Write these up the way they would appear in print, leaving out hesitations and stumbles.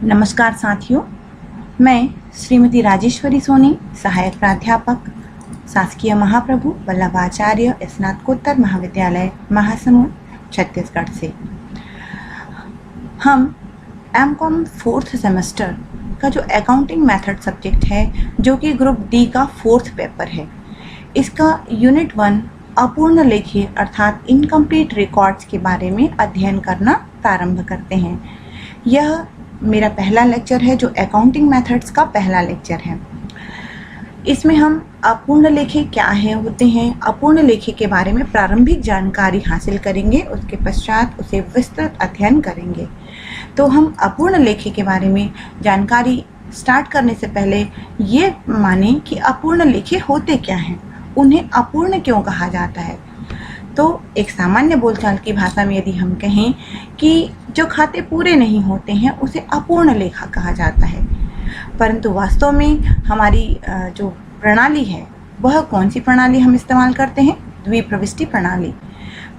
नमस्कार साथियों, मैं श्रीमती राजेश्वरी सोनी, सहायक प्राध्यापक, शासकीय महाप्रभु वल्लभाचार्य स्नातकोत्तर महाविद्यालय महासमुंद, छत्तीसगढ़ से। हम एमकॉम 4th सेमेस्टर का जो अकाउंटिंग मेथड सब्जेक्ट है, जो कि ग्रुप डी का 4th पेपर है, इसका यूनिट 1 अपूर्ण लेखी अर्थात इनकम्प्लीट रिकॉर्ड्स के बारे में अध्ययन करना प्रारंभ करते हैं। यह मेरा पहला लेक्चर है, जो अकाउंटिंग मेथड्स का पहला लेक्चर है। इसमें हम अपूर्ण लेखे क्या है होते हैं, अपूर्ण लेखे के बारे में प्रारंभिक जानकारी हासिल करेंगे, उसके पश्चात उसे विस्तृत अध्ययन करेंगे। तो हम अपूर्ण लेखे के बारे में जानकारी स्टार्ट करने से पहले ये माने कि अपूर्ण लेखे होते क्या हैं, उन्हें अपूर्ण क्यों कहा जाता है। तो एक सामान्य बोलचाल की भाषा में यदि हम कहें कि जो खाते पूरे नहीं होते हैं उसे अपूर्ण लेखा कहा जाता है, परंतु वास्तव में हमारी जो प्रणाली है वह कौन सी प्रणाली हम इस्तेमाल करते हैं? द्विप्रविष्टि प्रणाली।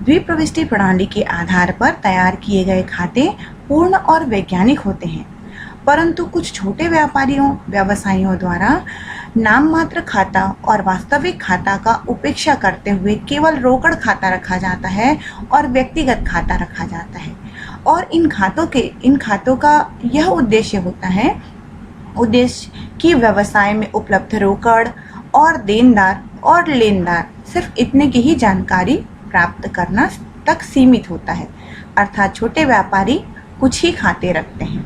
द्विप्रविष्टि प्रणाली के आधार पर तैयार किए गए खाते पूर्ण और वैज्ञानिक होते हैं, परंतु कुछ छोटे व्यवसायियों द्वारा नाम मात्र खाता और वास्तविक खाता का उपेक्षा करते हुए केवल रोकड़ खाता रखा जाता है और व्यक्तिगत खाता रखा जाता है। और इन खातों का यह उद्देश्य होता है कि व्यवसाय में उपलब्ध रोकड़ और देनदार और लेनदार सिर्फ इतने की ही जानकारी प्राप्त करना तक सीमित होता है। अर्थात छोटे व्यापारी कुछ ही खाते रखते हैं,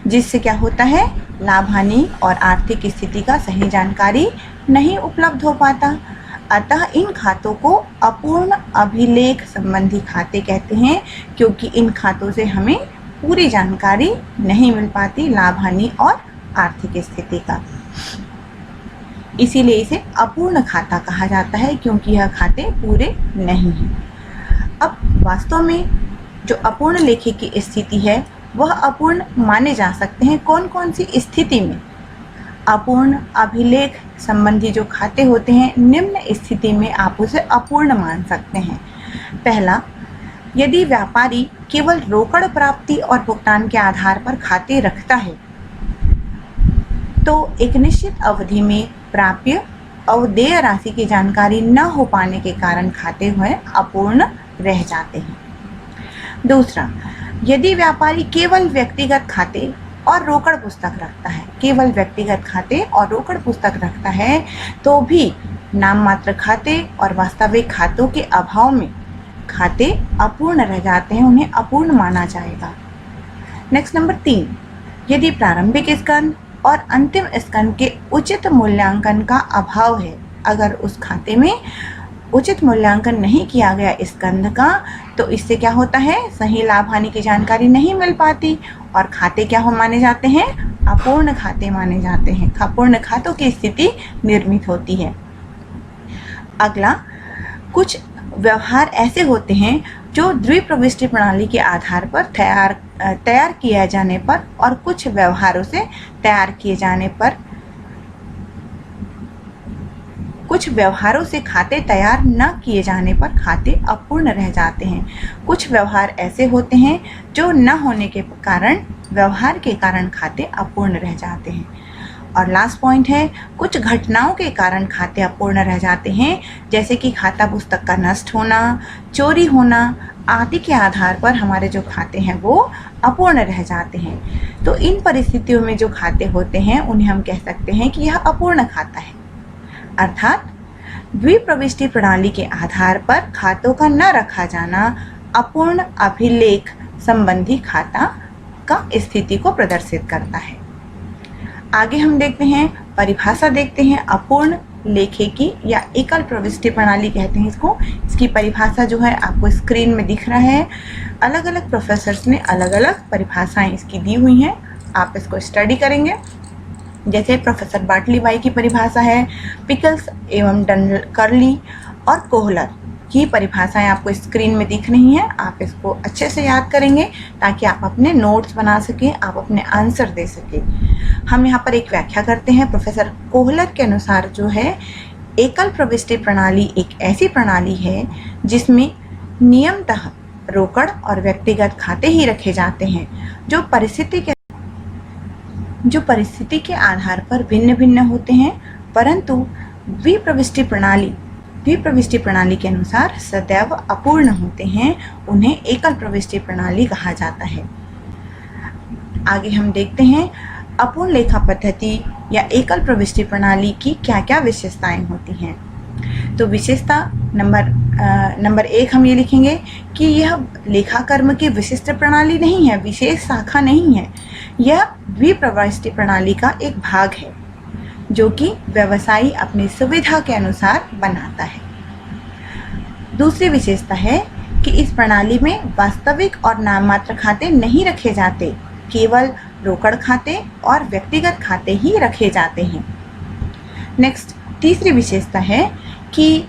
जिससे क्या होता है, लाभ हानि और आर्थिक स्थिति का सही जानकारी नहीं उपलब्ध हो पाता। अतः इन खातों को अपूर्ण अभिलेख संबंधी खाते कहते हैं, क्योंकि इन खातों से हमें पूरी जानकारी नहीं मिल पाती लाभ हानि और आर्थिक स्थिति का। इसीलिए इसे अपूर्ण खाता कहा जाता है, क्योंकि यह खाते पूरे नहीं हैं। अब वास्तव में जो अपूर्ण लेखे की स्थिति है वह अपूर्ण माने जा सकते हैं कौन कौन सी स्थिति में? अपूर्ण अभिलेख संबंधी जो खाते होते हैं, निम्न स्थिति में आप उसे अपूर्ण मान सकते हैं। पहला, यदि व्यापारी केवल रोकड़ प्राप्ति और भुगतान के आधार पर खाते रखता है तो एक निश्चित अवधि में प्राप्य और देय राशि की जानकारी न हो पाने के कारण खाते हुए अपूर्ण रह जाते हैं। दूसरा, यदि व्यापारी केवल व्यक्तिगत खाते और रोकड़ पुस्तक रखता है, केवल व्यक्तिगत खाते और रोकड़ पुस्तक रखता है, तो भी नाम मात्र खाते और वास्तविक खातों के अभाव में खाते अपूर्ण रह जाते हैं, उन्हें अपूर्ण माना जाएगा। नेक्स्ट नंबर 3, यदि प्रारंभिक स्कंद और अंतिम स्कंद के उचित मूल्यांकन का अभाव है, अगर उस खाते में उचित मूल्यांकन नहीं किया गया स्कंद का, तो इससे क्या होता है, सही लाभ हानि की जानकारी नहीं मिल पाती और खाते क्या माने जाते हैं, अपूर्ण खाते माने जाते हैं। अपूर्ण खातों की स्थिति निर्मित होती है। अगला, कुछ व्यवहार ऐसे होते हैं जो द्विप्रविष्टि प्रणाली के आधार पर तैयार किया जाने पर और कुछ व्यवहारों से तैयार किए जाने पर, कुछ व्यवहारों से खाते तैयार न किए जाने पर खाते अपूर्ण रह जाते हैं। कुछ व्यवहार ऐसे होते हैं जो न होने के कारण, व्यवहार के कारण खाते अपूर्ण रह जाते हैं। और लास्ट पॉइंट है, कुछ घटनाओं के कारण खाते अपूर्ण रह जाते हैं, जैसे कि खाता पुस्तक का नष्ट होना, चोरी होना आदि के आधार पर हमारे जो खाते हैं वो अपूर्ण रह जाते हैं। तो इन परिस्थितियों में जो खाते होते हैं उन्हें हम कह सकते हैं कि यह अपूर्ण खाता है। अर्थात द्विप्रविष्टि प्रणाली के आधार पर खातों का न रखा जाना अपूर्ण अभिलेख संबंधी खाता का स्थिति को प्रदर्शित करता है। आगे हम देखते हैं, परिभाषा देखते हैं अपूर्ण लेखे की, या एकल प्रविष्टि प्रणाली कहते हैं इसको। इसकी परिभाषा जो है आपको स्क्रीन में दिख रहा है। अलग अलग प्रोफेसर्स ने अलग अलग परिभाषाएं इसकी दी हुई हैं, आप इसको स्टडी करेंगे। जैसे प्रोफेसर बाटली बाई की परिभाषा है, पिकल्स एवं कर्ली और कोहलर की परिभाषाएं आपको स्क्रीन में दिख रही हैं। आप इसको अच्छे से याद करेंगे ताकि आप अपने नोट्स बना सकें, आप अपने आंसर दे सकें। हम यहाँ पर एक व्याख्या करते हैं। प्रोफेसर कोहलर के अनुसार जो है, एकल प्रविष्टि प्रणाली एक ऐसी प्रणाली है जिसमें नियमतः रोकड़ और व्यक्तिगत खाते ही रखे जाते हैं, जो परिस्थिति के जो परिस्थिति के आधार पर भिन्न भिन्न होते हैं, परंतु द्विप्रविष्टि प्रणाली के अनुसार सदैव अपूर्ण होते हैं, उन्हें एकल प्रविष्टि प्रणाली कहा जाता है। आगे हम देखते हैं अपूर्ण लेखा पद्धति या एकल प्रविष्टि प्रणाली की क्या क्या विशेषताएं होती हैं। तो विशेषता नंबर 1 हम ये लिखेंगे कि यह लेखाकर्म की विशिष्ट प्रणाली नहीं है, विशेष शाखा नहीं है, यह द्विप्रविष्टि प्रणाली का एक भाग है जो कि व्यवसायी अपनी सुविधा के अनुसार बनाता है। दूसरी विशेषता है कि इस प्रणाली में वास्तविक और नाममात्र खाते नहीं रखे जाते, केवल रोकड़ खाते और व्यक्तिगत खाते ही रखे जाते हैं। नेक्स्ट, तीसरी विशेषता है कि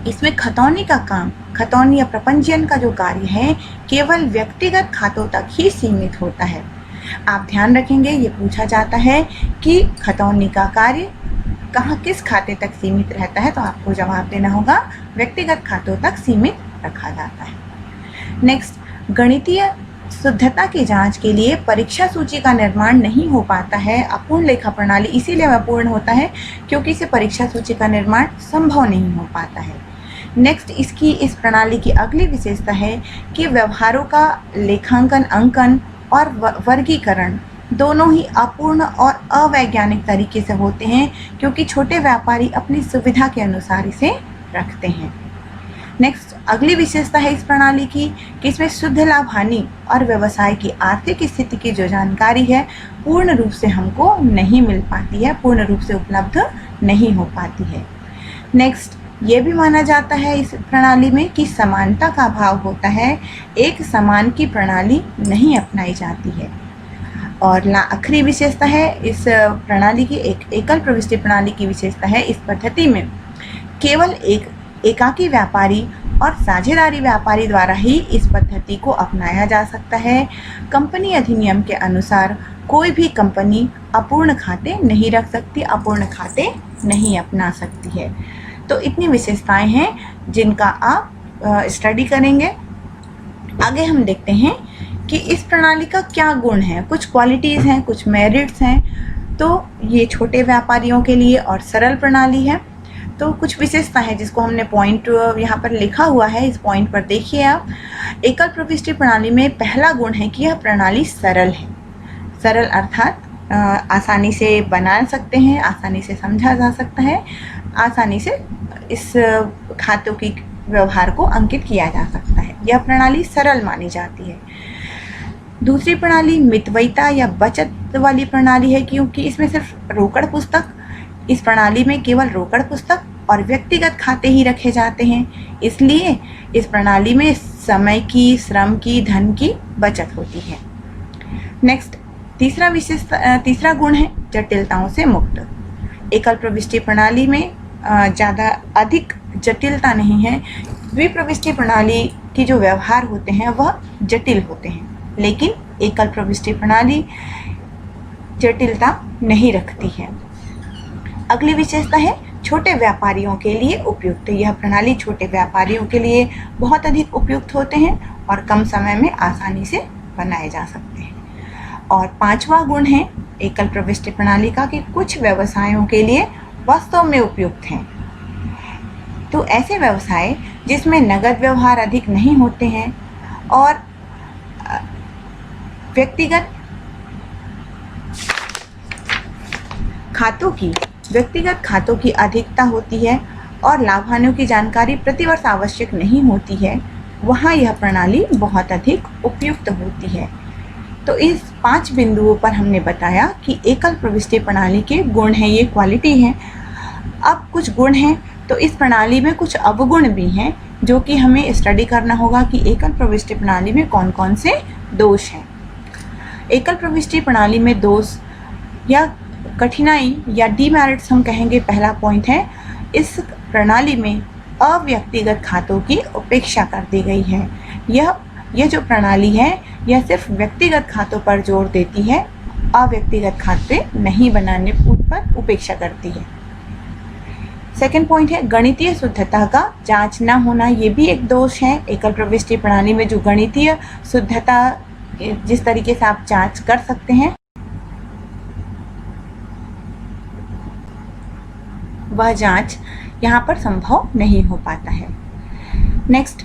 इसमें खतौनी का काम, खतौनी या प्रपंजीयन का जो कार्य है, केवल व्यक्तिगत खातों तक ही सीमित होता है। आप ध्यान रखेंगे, ये पूछा जाता है कि खतौनी का कार्य कहाँ किस खाते तक सीमित रहता है, तो आपको जवाब देना होगा व्यक्तिगत खातों तक सीमित रखा जाता है। नेक्स्ट, गणितीय शुद्धता की जांच के लिए परीक्षा सूची का निर्माण नहीं हो पाता है। अपूर्ण लेखा प्रणाली इसीलिए अपूर्ण होता है क्योंकि इसे परीक्षा सूची का निर्माण संभव नहीं हो पाता है। नेक्स्ट, इस प्रणाली की अगली विशेषता है कि व्यवहारों का लेखांकन, अंकन और वर्गीकरण दोनों ही अपूर्ण और अवैज्ञानिक तरीके से होते हैं क्योंकि छोटे व्यापारी अपनी सुविधा के अनुसार इसे रखते हैं। नेक्स्ट, अगली विशेषता है इस प्रणाली की कि इसमें शुद्ध लाभ हानि और व्यवसाय की आर्थिक स्थिति की जो जानकारी है पूर्ण रूप से हमको नहीं मिल पाती है, पूर्ण रूप से उपलब्ध नहीं हो पाती है। नेक्स्ट, ये भी माना जाता है इस प्रणाली में कि समानता का अभाव होता है, एक समान की प्रणाली नहीं अपनाई जाती है। और आखिरी विशेषता है इस प्रणाली की, एक एकल प्रविष्टि प्रणाली की विशेषता है इस पद्धति में केवल एक एकाकी व्यापारी और साझेदारी व्यापारी द्वारा ही इस पद्धति को अपनाया जा सकता है। कंपनी अधिनियम के अनुसार कोई भी कंपनी अपूर्ण खाते नहीं रख सकती, अपूर्ण खाते नहीं अपना सकती है। तो इतनी विशेषताएं हैं जिनका आप स्टडी करेंगे। आगे हम देखते हैं कि इस प्रणाली का क्या गुण है, कुछ क्वालिटीज़ हैं, कुछ मेरिट्स हैं। तो ये छोटे व्यापारियों के लिए और सरल प्रणाली है। तो कुछ विशेषता है जिसको हमने पॉइंट यहाँ पर लिखा हुआ है, इस पॉइंट पर देखिए आप। एकल प्रविष्टि प्रणाली में पहला गुण है कि यह प्रणाली सरल है। सरल अर्थात आसानी से बना सकते हैं, आसानी से समझा जा सकता है, आसानी से इस खातों की व्यवहार को अंकित किया जा सकता है। यह प्रणाली सरल मानी जाती है। दूसरी प्रणाली मितव्ययिता या बचत वाली प्रणाली है क्योंकि इसमें सिर्फ रोकड़ पुस्तक, इस प्रणाली में केवल रोकड़ पुस्तक और व्यक्तिगत खाते ही रखे जाते हैं, इसलिए इस प्रणाली में समय की, श्रम की, धन की बचत होती है। नेक्स्ट, तीसरा गुण है जटिलताओं से मुक्त। एकल प्रविष्टि प्रणाली में ज़्यादा अधिक जटिलता नहीं है। द्विप्रविष्टि प्रणाली की जो व्यवहार होते हैं वह जटिल होते हैं, लेकिन एकल प्रविष्टि प्रणाली जटिलता नहीं रखती है। अगली विशेषता है छोटे व्यापारियों के लिए उपयुक्त। यह प्रणाली छोटे व्यापारियों के लिए बहुत अधिक उपयुक्त होते हैं और कम समय में आसानी से बनाए जा सकते हैं। और पांचवा गुण है एकल प्रविष्टि प्रणाली का कि कुछ व्यवसायों के लिए वास्तव में उपयुक्त हैं। तो ऐसे व्यवसाय जिसमें नगद व्यवहार अधिक नहीं होते हैं और व्यक्तिगत खातों की अधिकता होती है और लाभ हानियों की जानकारी प्रतिवर्ष आवश्यक नहीं होती है, वहाँ यह प्रणाली बहुत अधिक उपयुक्त होती है। तो इस 5 बिंदुओं पर हमने बताया कि एकल प्रविष्टि प्रणाली के गुण हैं, ये क्वालिटी हैं। अब कुछ गुण हैं तो इस प्रणाली में कुछ अवगुण भी हैं जो कि हमें स्टडी करना होगा कि एकल प्रविष्टि प्रणाली में कौन कौन से दोष हैं। एकल प्रविष्टि प्रणाली में दोष या कठिनाई या डीमेरिट्स हम कहेंगे, पहला पॉइंट है इस प्रणाली में अव्यक्तिगत खातों की उपेक्षा कर दी गई है। यह जो प्रणाली है यह सिर्फ व्यक्तिगत खातों पर जोर देती है, अव्यक्तिगत खाते नहीं बनाने पर उपेक्षा करती है। सेकेंड पॉइंट है गणितीय शुद्धता का जांच न होना, ये भी एक दोष है। एकल प्रविष्टि प्रणाली में जो गणितीय शुद्धता जिस तरीके से आप जांच कर सकते हैं वह जांच यहाँ पर संभव नहीं हो पाता है। नेक्स्ट,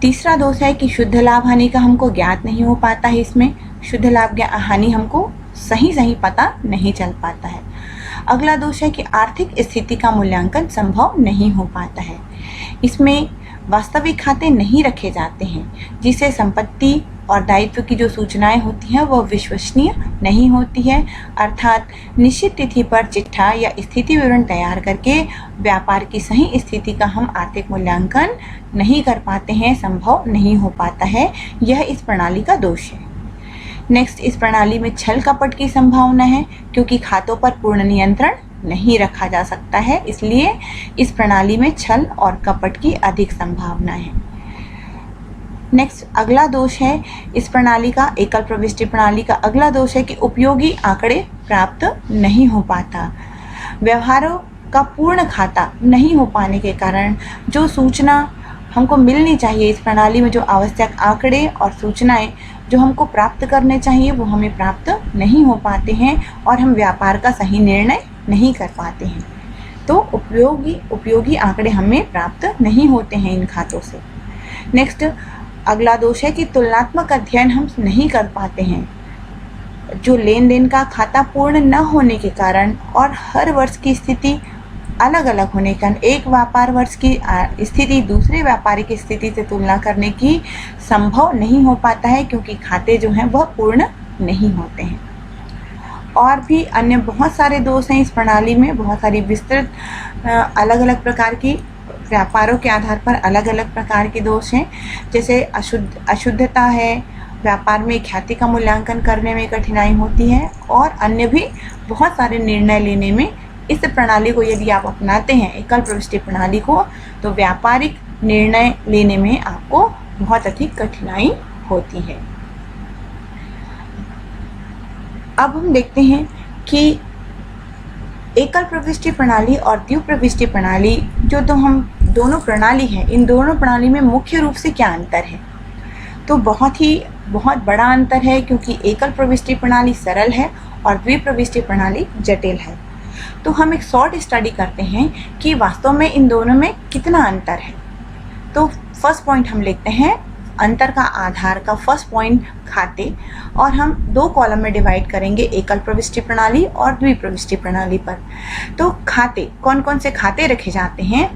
तीसरा दोष है कि शुद्ध लाभ हानि का हमको ज्ञात नहीं हो पाता है। इसमें शुद्ध लाभ हानि हमको सही पता नहीं चल पाता है। अगला दोष है कि आर्थिक स्थिति का मूल्यांकन संभव नहीं हो पाता है। इसमें वास्तविक खाते नहीं रखे जाते हैं, जिससे संपत्ति और दायित्व की जो सूचनाएं होती हैं वह विश्वसनीय नहीं होती है। अर्थात निश्चित तिथि पर चिट्ठा या स्थिति विवरण तैयार करके व्यापार की सही स्थिति का हम आर्थिक मूल्यांकन नहीं कर पाते हैं, संभव नहीं हो पाता है। यह इस प्रणाली का दोष है। नेक्स्ट, इस प्रणाली में छल कपट की संभावना है, क्योंकि खातों पर पूर्ण नियंत्रण नहीं रखा जा सकता है, इसलिए इस प्रणाली में छल और कपट की अधिक संभावना है। नेक्स्ट, अगला दोष है इस प्रणाली का, एकल प्रविष्टि प्रणाली का अगला दोष है कि उपयोगी आंकड़े प्राप्त नहीं हो पाता। व्यवहारों का पूर्ण खाता नहीं हो पाने के कारण जो सूचना हमको मिलनी चाहिए, इस प्रणाली में जो आवश्यक आंकड़े और सूचनाएं जो हमको प्राप्त करने चाहिए वो हमें प्राप्त नहीं हो पाते हैं और हम व्यापार का सही निर्णय नहीं कर पाते हैं। तो उपयोगी आंकड़े हमें प्राप्त नहीं होते हैं इन खातों से। नेक्स्ट, अगला दोष है कि तुलनात्मक अध्ययन हम नहीं कर पाते हैं। जो लेन देन का खाता पूर्ण न होने के कारण और हर वर्ष की स्थिति अलग अलग होने के कारण एक व्यापार वर्ष की स्थिति दूसरे व्यापारिक स्थिति से तुलना करने की संभव नहीं हो पाता है, क्योंकि खाते जो हैं वह पूर्ण नहीं होते हैं। और भी अन्य बहुत सारे दोष हैं इस प्रणाली में, बहुत सारी विस्तृत अलग अलग प्रकार की व्यापारों के आधार पर अलग अलग प्रकार के दोष हैं। जैसे अशुद्धता है, व्यापार में ख्याति का मूल्यांकन करने में कठिनाई होती है, और अन्य भी बहुत सारे निर्णय लेने में इस प्रणाली को यदि आप अपनाते हैं, एकल प्रविष्टि प्रणाली को, तो व्यापारिक निर्णय लेने में आपको बहुत अधिक कठिनाई होती है। अब हम देखते हैं कि एकल प्रविष्टि प्रणाली और द्विप्रविष्टि प्रणाली जो तो हम दोनों प्रणाली हैं, इन दोनों प्रणाली में मुख्य रूप से क्या अंतर है। तो बहुत बड़ा अंतर है, क्योंकि एकल प्रविष्टि प्रणाली सरल है और द्विप्रविष्टि प्रणाली जटिल है। तो हम एक शॉर्ट स्टडी करते हैं कि वास्तव में इन दोनों में कितना अंतर है। तो फर्स्ट पॉइंट हम लिखते हैं अंतर का आधार का फर्स्ट पॉइंट खाते, और हम दो कॉलम में डिवाइड करेंगे, एकल प्रविष्टि प्रणाली और द्विप्रविष्टि प्रणाली पर। तो खाते, कौन कौन से खाते रखे जाते हैं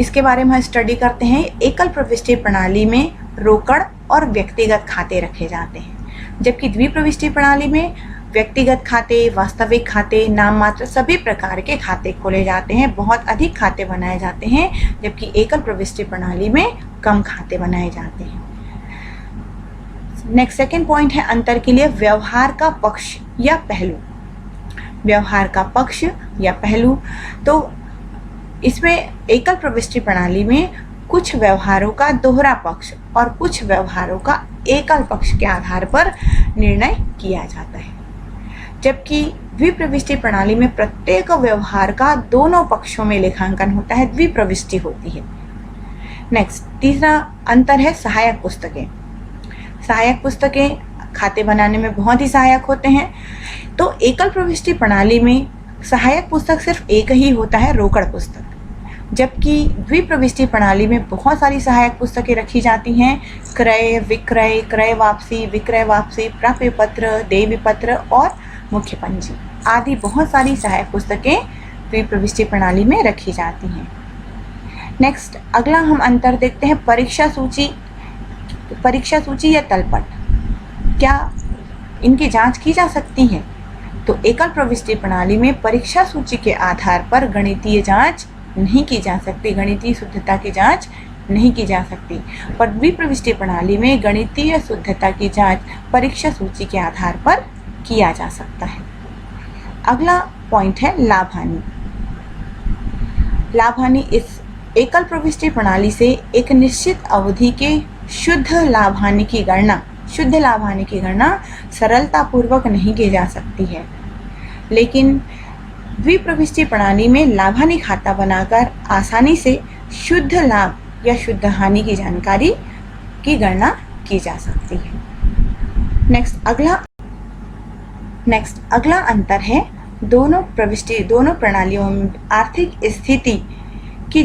इसके बारे में हम स्टडी करते हैं। एकल प्रविष्टि प्रणाली में रोकड़ और व्यक्तिगत खाते रखे जाते हैं, जबकि द्विप्रविष्टि प्रणाली में व्यक्तिगत खाते, वास्तविक खाते, नाम मात्र सभी प्रकार के खाते खोले जाते हैं, बहुत अधिक खाते बनाए जाते हैं, जबकि एकल प्रविष्टि प्रणाली में कम खाते बनाए जाते हैं। नेक्स्ट सेकंड पॉइंट है अंतर के लिए व्यवहार का पक्ष या पहलू। व्यवहार का पक्ष या पहलू, तो इसमें एकल प्रविष्टि प्रणाली में कुछ व्यवहारों का दोहरा पक्ष और कुछ व्यवहारों का एकल पक्ष के आधार पर निर्णय किया जाता है, जबकि द्विप्रविष्टि प्रणाली में प्रत्येक व्यवहार का दोनों पक्षों में लेखांकन होता है, द्विप्रविष्टि होती है। नेक्स्ट, तीसरा अंतर है सहायक पुस्तकें। सहायक पुस्तकें खाते बनाने में बहुत ही सहायक होते हैं। तो एकल प्रविष्टि प्रणाली में सहायक पुस्तक सिर्फ एक ही होता है, रोकड़ पुस्तक, जबकि द्विप्रविष्टि प्रणाली में बहुत सारी सहायक पुस्तकें रखी जाती हैं, क्रय विक्रय, क्रय वापसी, विक्रय वापसी, प्राप्य पत्र, देय विपत्र और मुख्य पंजी आदि बहुत सारी सहायक पुस्तकें द्विप्रविष्टि प्रणाली में रखी जाती हैं। नेक्स्ट, अगला हम अंतर देखते हैं परीक्षा सूची या तलपट, क्या इनकी जांच की जा सकती है। तो एकल प्रविष्टि प्रणाली में परीक्षा सूची के आधार पर गणितीय जांच नहीं की जा सकती, गणितीय शुद्धता की जांच नहीं की जा सकती, पर द्विप्रविष्टि प्रणाली में गणितीय शुद्धता की जांच परीक्षा सूची के आधार पर किया जा सकता है। अगला पॉइंट है लाभ हानि। लाभ हानि इस एकल प्रविष्टि प्रणाली से एक निश्चित अवधि के शुद्ध लाभ हानि की गणना सरलता पूर्वक नहीं की जा सकती है, लेकिन द्विप्रविष्टि प्रणाली में लाभ हानि खाता बनाकर आसानी से शुद्ध लाभ या शुद्ध हानि की जानकारी की गणना की जा सकती है। नेक्स्ट, अगला अंतर है दोनों प्रणालियों में आर्थिक स्थिति की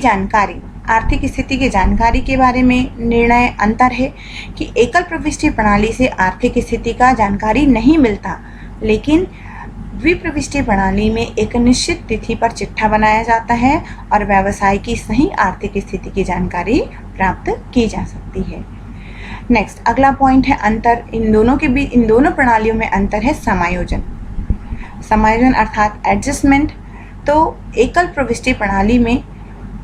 जानकारी के बारे में निर्णय अंतर है कि एकल प्रविष्टि प्रणाली से आर्थिक स्थिति का जानकारी नहीं मिलता, लेकिन द्विप्रविष्टि प्रणाली में एक निश्चित तिथि पर चिट्ठा बनाया जाता है और व्यवसाय की सही आर्थिक स्थिति की जानकारी प्राप्त की जा सकती है। नेक्स्ट, अगला पॉइंट है अंतर। इन दोनों प्रणालियों में अंतर है समायोजन अर्थात एडजस्टमेंट। तो एकल प्रविष्टि प्रणाली में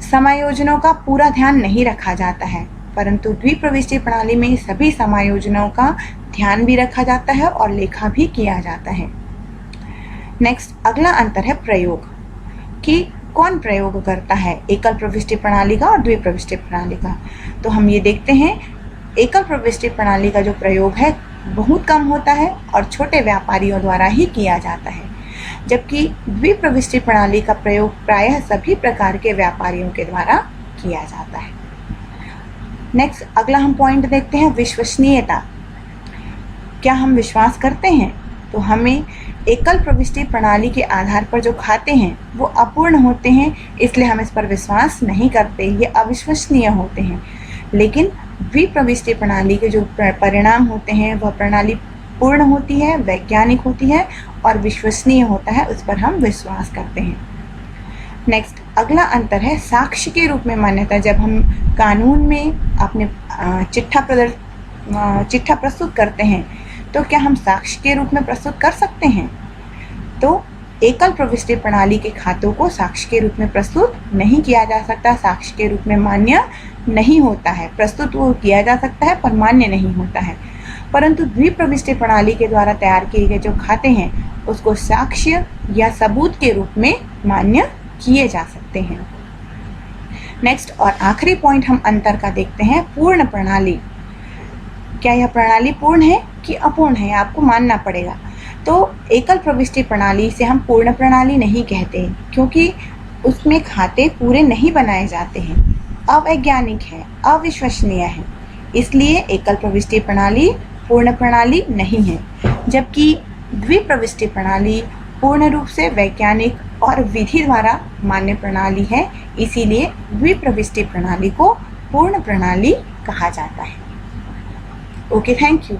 समायोजनों का पूरा ध्यान नहीं रखा जाता है, परंतु द्विप्रविष्टि प्रणाली में सभी समायोजनों का ध्यान भी रखा जाता है और लेखा भी किया जाता है। नेक्स्ट, अगला अंतर है प्रयोग, कि कौन प्रयोग करता है एकल प्रविष्टि प्रणाली का और द्विप्रविष्टि प्रणाली का। तो हम ये देखते हैं, एकल प्रविष्टि प्रणाली का जो प्रयोग है बहुत कम होता है और छोटे व्यापारियों द्वारा ही किया जाता है, जबकि द्विप्रविष्टि प्रणाली का प्रयोग प्रायः सभी प्रकार के व्यापारियों के द्वारा किया जाता है। नेक्स्ट, अगला हम पॉइंट देखते हैं विश्वसनीयता। क्या हम विश्वास करते हैं? तो हमें एकल प्रविष्टि प्रणाली के आधार पर जो खाते हैं वो अपूर्ण होते हैं, इसलिए हम इस पर विश्वास नहीं करते, ये अविश्वसनीय होते हैं। लेकिन द्विप्रविष्टि प्रणाली के जो परिणाम होते हैं वह प्रणाली पूर्ण होती है, वैज्ञानिक होती है और विश्वसनीय होता है, उस पर हम विश्वास करते हैं। नेक्स्ट, अगला अंतर है साक्ष्य के रूप में मान्यता। जब हम कानून में अपने चिट्ठा प्रस्तुत करते हैं तो क्या हम साक्ष्य के रूप में प्रस्तुत कर सकते हैं? तो एकल प्रविष्टि प्रणाली के खातों को साक्ष्य के रूप में प्रस्तुत नहीं किया जा सकता, साक्ष्य के रूप में मान्य नहीं होता है। प्रस्तुत वो किया जा सकता है पर मान्य नहीं होता है, परंतु द्विप्रविष्टि प्रणाली के द्वारा तैयार किए गए जो खाते हैं उसको साक्ष्य या सबूत के रूप में मान्य किए जा सकते हैं। नेक्स्ट और आखिरी पॉइंट हम अंतर का देखते हैं, पूर्ण प्रणाली। क्या यह प्रणाली पूर्ण है कि अपूर्ण है, आपको मानना पड़ेगा। तो एकल प्रविष्टि प्रणाली से हम पूर्ण प्रणाली नहीं कहते, क्योंकि उसमें खाते पूरे नहीं बनाए जाते हैं, अवैज्ञानिक है, अविश्वसनीय है, इसलिए एकल प्रविष्टि प्रणाली पूर्ण प्रणाली नहीं है। जबकि द्विप्रविष्टि प्रणाली पूर्ण रूप से वैज्ञानिक और विधि द्वारा मान्य प्रणाली है, इसीलिए द्विप्रविष्टि प्रणाली को पूर्ण प्रणाली कहा जाता है। Okay, thank you.